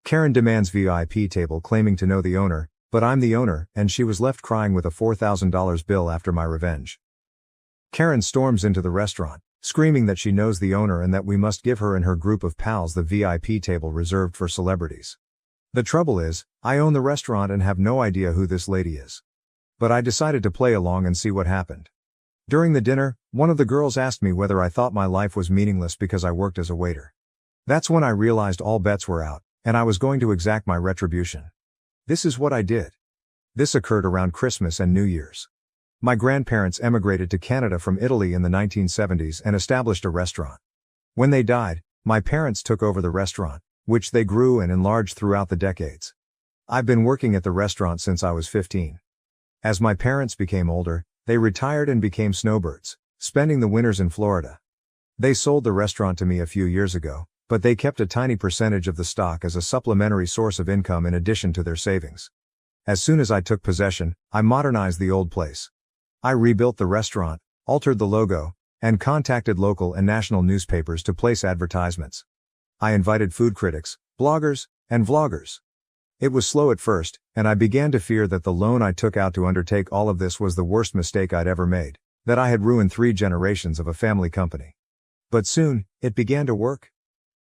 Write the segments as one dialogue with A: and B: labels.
A: Karen demands VIP table claiming to know the owner, but I'm the owner, and she was left crying with a $4,000 bill after my revenge. Karen storms into the restaurant, screaming that she knows the owner and that we must give her and her group of pals the VIP table reserved for celebrities. The trouble is, I own the restaurant and have no idea who this lady is. But I decided to play along and see what happened. During the dinner, one of the girls asked me whether I thought my life was meaningless because I worked as a waiter. That's when I realized all bets were out, and I was going to exact my retribution. This is what I did. This occurred around Christmas and New Year's. My grandparents emigrated to Canada from Italy in the 1970s and established a restaurant. When they died, my parents took over the restaurant, which they grew and enlarged throughout the decades. I've been working at the restaurant since I was 15. As my parents became older, they retired and became snowbirds, spending the winters in Florida. They sold the restaurant to me a few years ago, but they kept a tiny percentage of the stock as a supplementary source of income in addition to their savings. As soon as I took possession, I modernized the old place. I rebuilt the restaurant, altered the logo, and contacted local and national newspapers to place advertisements. I invited food critics, bloggers, and vloggers. It was slow at first, and I began to fear that the loan I took out to undertake all of this was the worst mistake I'd ever made, that I had ruined 3 generations of a family company. But soon, it began to work.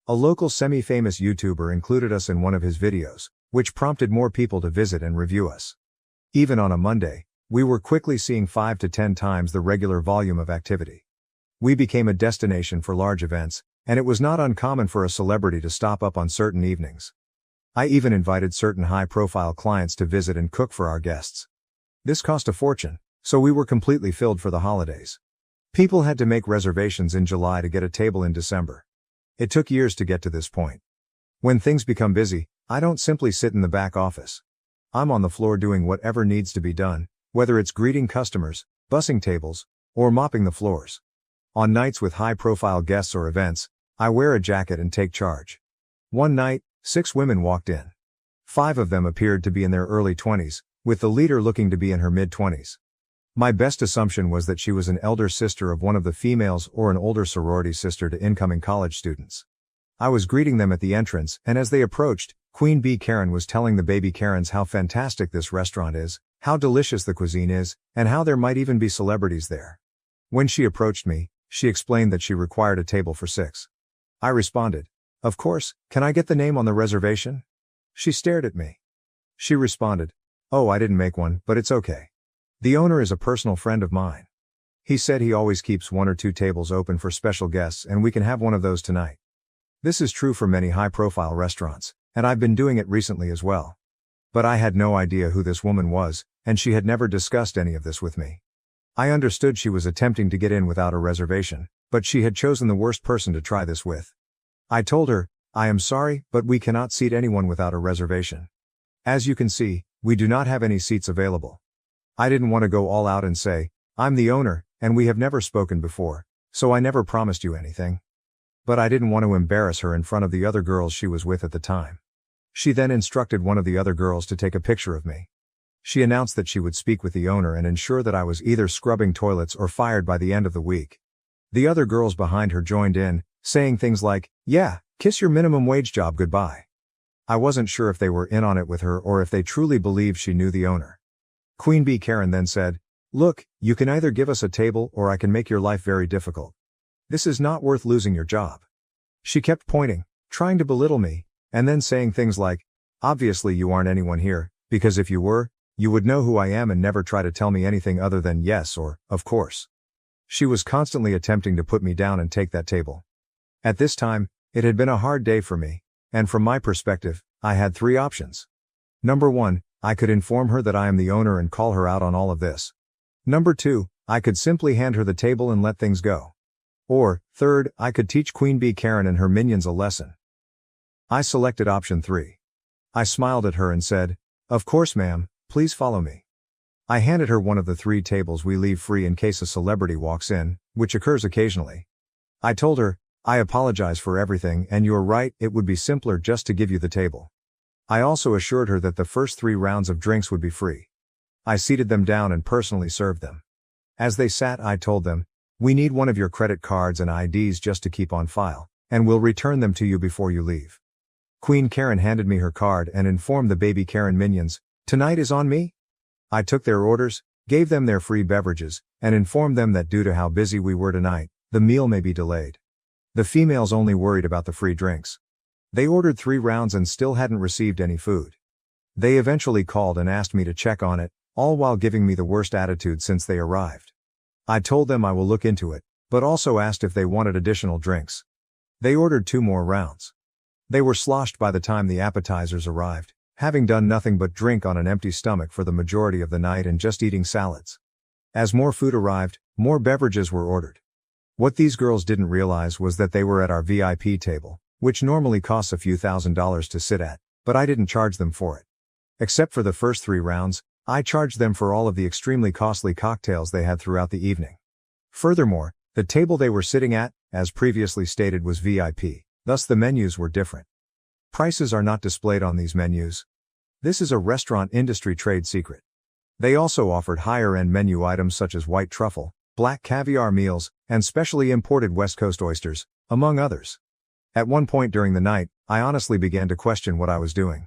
A: A local semi-famous YouTuber included us in one of his videos, which prompted more people to visit and review us. Even on a Monday, we were quickly seeing 5 to 10 times the regular volume of activity. We became a destination for large events, and it was not uncommon for a celebrity to stop up on certain evenings. I even invited certain high-profile clients to visit and cook for our guests. This cost a fortune, so we were completely filled for the holidays. People had to make reservations in July to get a table in December. It took years to get to this point. When things become busy, I don't simply sit in the back office. I'm on the floor doing whatever needs to be done, whether it's greeting customers, bussing tables, or mopping the floors. On nights with high-profile guests or events, I wear a jacket and take charge. One night, 6 women walked in. 5 of them appeared to be in their early 20s, with the leader looking to be in her mid-20s. My best assumption was that she was an elder sister of one of the females or an older sorority sister to incoming college students. I was greeting them at the entrance, and as they approached, Queen Bee Karen was telling the baby Karens how fantastic this restaurant is, how delicious the cuisine is, and how there might even be celebrities there. When she approached me, she explained that she required a table for 6. I responded, "Of course, can I get the name on the reservation?" She stared at me. She responded, "Oh, I didn't make one, but it's okay. The owner is a personal friend of mine. He said he always keeps 1 or 2 tables open for special guests and we can have one of those tonight." This is true for many high-profile restaurants, and I've been doing it recently as well. But I had no idea who this woman was, and she had never discussed any of this with me. I understood she was attempting to get in without a reservation, but she had chosen the worst person to try this with. I told her, "I am sorry, but we cannot seat anyone without a reservation. As you can see, we do not have any seats available." I didn't want to go all out and say, "I'm the owner, and we have never spoken before, so I never promised you anything." But I didn't want to embarrass her in front of the other girls she was with at the time. She then instructed one of the other girls to take a picture of me. She announced that she would speak with the owner and ensure that I was either scrubbing toilets or fired by the end of the week. The other girls behind her joined in, saying things like, "Yeah, kiss your minimum wage job goodbye." I wasn't sure if they were in on it with her or if they truly believed she knew the owner. Queen Bee Karen then said, "Look, you can either give us a table or I can make your life very difficult. This is not worth losing your job." She kept pointing, trying to belittle me, and then saying things like, "Obviously you aren't anyone here, because if you were, you would know who I am and never try to tell me anything other than yes or, of course." She was constantly attempting to put me down and take that table. At this time, it had been a hard day for me, and from my perspective, I had 3 options. Number 1, I could inform her that I am the owner and call her out on all of this. Number 2, I could simply hand her the table and let things go. Or, third, I could teach Queen Bee Karen and her minions a lesson. I selected option 3. I smiled at her and said, "Of course ma'am, please follow me." I handed her one of the 3 tables we leave free in case a celebrity walks in, which occurs occasionally. I told her, "I apologize for everything and you're right, it would be simpler just to give you the table." I also assured her that the first 3 rounds of drinks would be free. I seated them down and personally served them. As they sat, I told them, "We need one of your credit cards and IDs just to keep on file, and we'll return them to you before you leave." Queen Karen handed me her card and informed the baby Karen minions, "Tonight is on me?" I took their orders, gave them their free beverages, and informed them that due to how busy we were tonight, the meal may be delayed. The females only worried about the free drinks. They ordered 3 rounds and still hadn't received any food. They eventually called and asked me to check on it, all while giving me the worst attitude since they arrived. I told them I will look into it, but also asked if they wanted additional drinks. They ordered 2 more rounds. They were sloshed by the time the appetizers arrived, having done nothing but drink on an empty stomach for the majority of the night and just eating salads. As more food arrived, more beverages were ordered. What these girls didn't realize was that they were at our VIP table, which normally costs a few $1,000s to sit at, but I didn't charge them for it. Except for the first 3 rounds, I charged them for all of the extremely costly cocktails they had throughout the evening. Furthermore, the table they were sitting at, as previously stated, was VIP, thus the menus were different. Prices are not displayed on these menus. This is a restaurant industry trade secret. They also offered higher-end menu items such as white truffle, black caviar meals, and specially imported West Coast oysters, among others. At one point during the night, I honestly began to question what I was doing.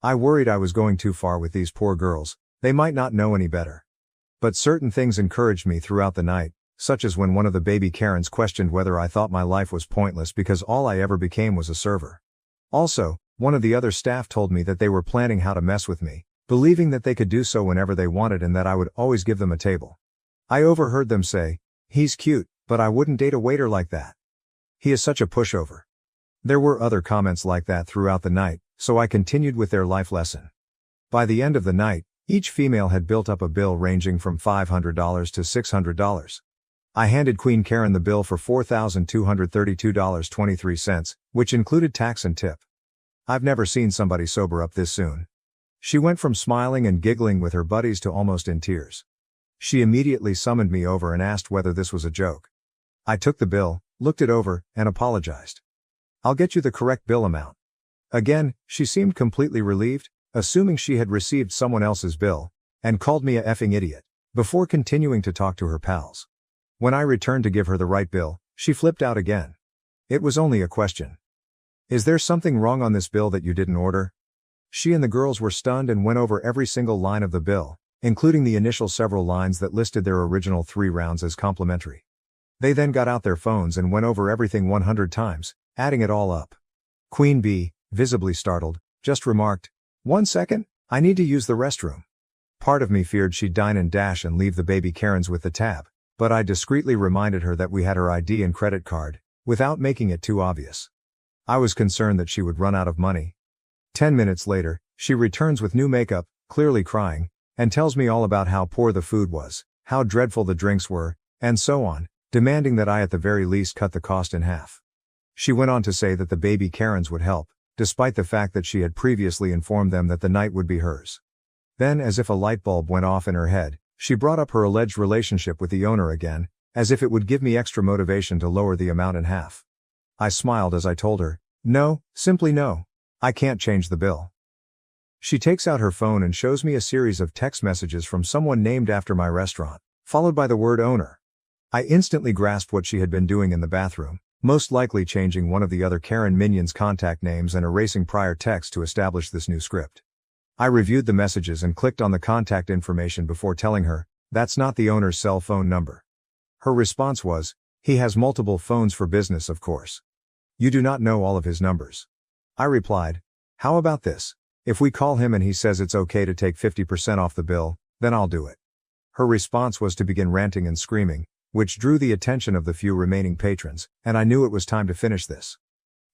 A: I worried I was going too far with these poor girls, they might not know any better. But certain things encouraged me throughout the night, such as when one of the baby Karens questioned whether I thought my life was pointless because all I ever became was a server. Also, one of the other staff told me that they were planning how to mess with me, believing that they could do so whenever they wanted and that I would always give them a table. I overheard them say, "He's cute, but I wouldn't date a waiter like that. He is such a pushover." There were other comments like that throughout the night, so I continued with their life lesson. By the end of the night, each female had built up a bill ranging from $500 to $600. I handed Queen Karen the bill for $4,232.23, which included tax and tip. I've never seen somebody sober up this soon. She went from smiling and giggling with her buddies to almost in tears. She immediately summoned me over and asked whether this was a joke. I took the bill, looked it over, and apologized. "I'll get you the correct bill amount." Again, she seemed completely relieved, assuming she had received someone else's bill, and called me a effing idiot, before continuing to talk to her pals. When I returned to give her the right bill, she flipped out again. It was only a question. "Is there something wrong on this bill that you didn't order?" She and the girls were stunned and went over every single line of the bill, including the initial several lines that listed their original 3 rounds as complimentary. They then got out their phones and went over everything 100 times, adding it all up. Queen B, visibly startled, just remarked, "1 second, I need to use the restroom." Part of me feared she'd dine and dash and leave the baby Karens with the tab, but I discreetly reminded her that we had her ID and credit card, without making it too obvious. I was concerned that she would run out of money. 10 minutes later, she returns with new makeup, clearly crying, and tells me all about how poor the food was, how dreadful the drinks were, and so on, demanding that I at the very least cut the cost in half. She went on to say that the baby Karens would help, despite the fact that she had previously informed them that the night would be hers. Then, as if a light bulb went off in her head, she brought up her alleged relationship with the owner again, as if it would give me extra motivation to lower the amount in half. I smiled as I told her, "No, simply no. I can't change the bill." She takes out her phone and shows me a series of text messages from someone named after my restaurant, followed by the word owner. I instantly grasped what she had been doing in the bathroom, most likely changing one of the other Karen minions' contact names and erasing prior text to establish this new script. I reviewed the messages and clicked on the contact information before telling her, "That's not the owner's cell phone number." Her response was, "He has multiple phones for business, of course. You do not know all of his numbers." I replied, "How about this? If we call him and he says it's okay to take 50% off the bill, then I'll do it." Her response was to begin ranting and screaming, which drew the attention of the few remaining patrons, and I knew it was time to finish this.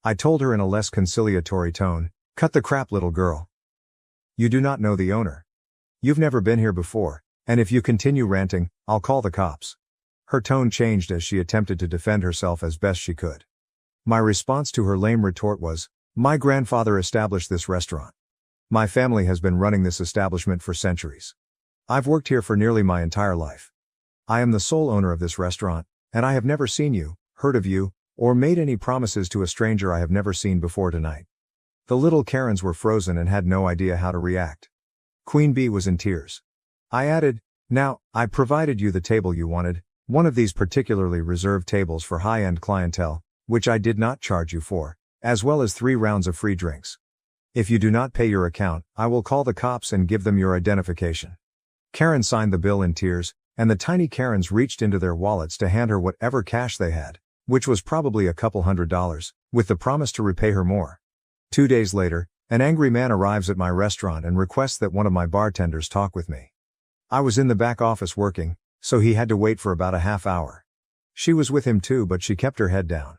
A: I told her in a less conciliatory tone, "Cut the crap, little girl. You do not know the owner. You've never been here before, and if you continue ranting, I'll call the cops." Her tone changed as she attempted to defend herself as best she could. My response to her lame retort was, "My grandfather established this restaurant. My family has been running this establishment for centuries. I've worked here for nearly my entire life. I am the sole owner of this restaurant, and I have never seen you, heard of you, or made any promises to a stranger I have never seen before tonight." The little Karens were frozen and had no idea how to react. Queen B was in tears. I added, "Now, I provided you the table you wanted, one of these particularly reserved tables for high-end clientele, which I did not charge you for, as well as 3 rounds of free drinks. If you do not pay your account, I will call the cops and give them your identification. Karen signed the bill in tears, and the tiny Karens reached into their wallets to hand her whatever cash they had, which was probably a couple $100, with the promise to repay her more. 2 days later, an angry man arrives at my restaurant and requests that one of my bartenders talk with me. I was in the back office working, so he had to wait for about a half hour. She was with him too, but she kept her head down.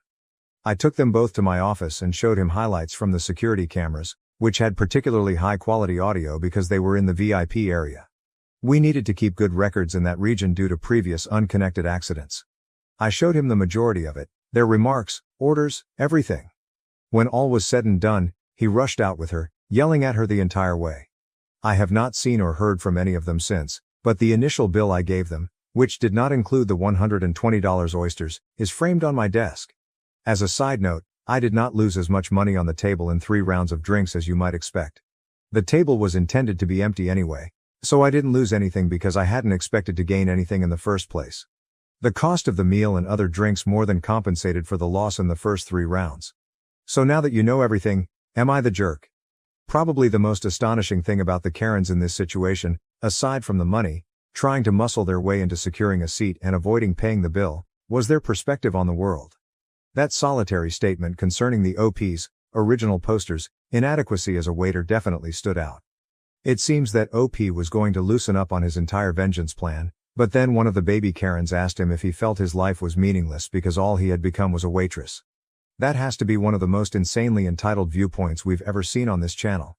A: I took them both to my office and showed him highlights from the security cameras, which had particularly high-quality audio because they were in the VIP area. We needed to keep good records in that region due to previous unconnected accidents. I showed him the majority of it, their remarks, orders, everything. When all was said and done, he rushed out with her, yelling at her the entire way. I have not seen or heard from any of them since, but the initial bill I gave them, which did not include the $120 oysters, is framed on my desk. As a side note, I did not lose as much money on the table in 3 rounds of drinks as you might expect. The table was intended to be empty anyway, so I didn't lose anything because I hadn't expected to gain anything in the first place. The cost of the meal and other drinks more than compensated for the loss in the first 3 rounds. So now that you know everything, am I the jerk? Probably the most astonishing thing about the Karens in this situation, aside from the money, trying to muscle their way into securing a seat and avoiding paying the bill, was their perspective on the world. That solitary statement concerning the OP's original poster's inadequacy as a waiter definitely stood out. It seems that OP was going to loosen up on his entire vengeance plan, but then one of the baby Karens asked him if he felt his life was meaningless because all he had become was a waitress. That has to be one of the most insanely entitled viewpoints we've ever seen on this channel.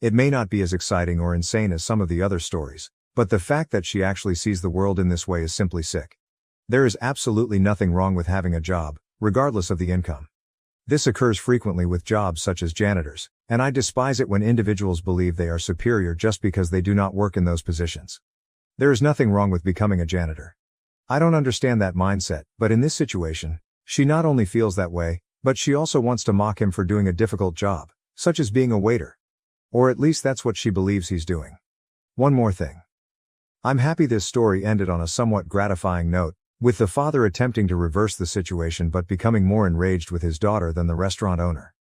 A: It may not be as exciting or insane as some of the other stories, but the fact that she actually sees the world in this way is simply sick. There is absolutely nothing wrong with having a job, regardless of the income. This occurs frequently with jobs such as janitors, and I despise it when individuals believe they are superior just because they do not work in those positions. There is nothing wrong with becoming a janitor. I don't understand that mindset, but in this situation, she not only feels that way, but she also wants to mock him for doing a difficult job, such as being a waiter. Or at least that's what she believes he's doing. One more thing. I'm happy this story ended on a somewhat gratifying note, with the father attempting to reverse the situation but becoming more enraged with his daughter than the restaurant owner.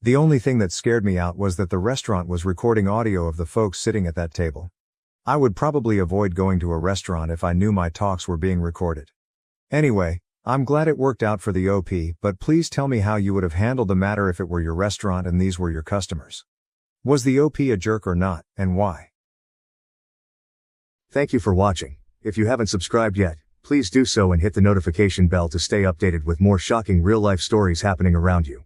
A: The only thing that scared me out was that the restaurant was recording audio of the folks sitting at that table. I would probably avoid going to a restaurant if I knew my talks were being recorded. Anyway, I'm glad it worked out for the OP, but please tell me how you would have handled the matter if it were your restaurant and these were your customers. Was the OP a jerk or not, and why?
B: Thank you for watching. If you haven't subscribed yet, please do so and hit the notification bell to stay updated with more shocking real-life stories happening around you.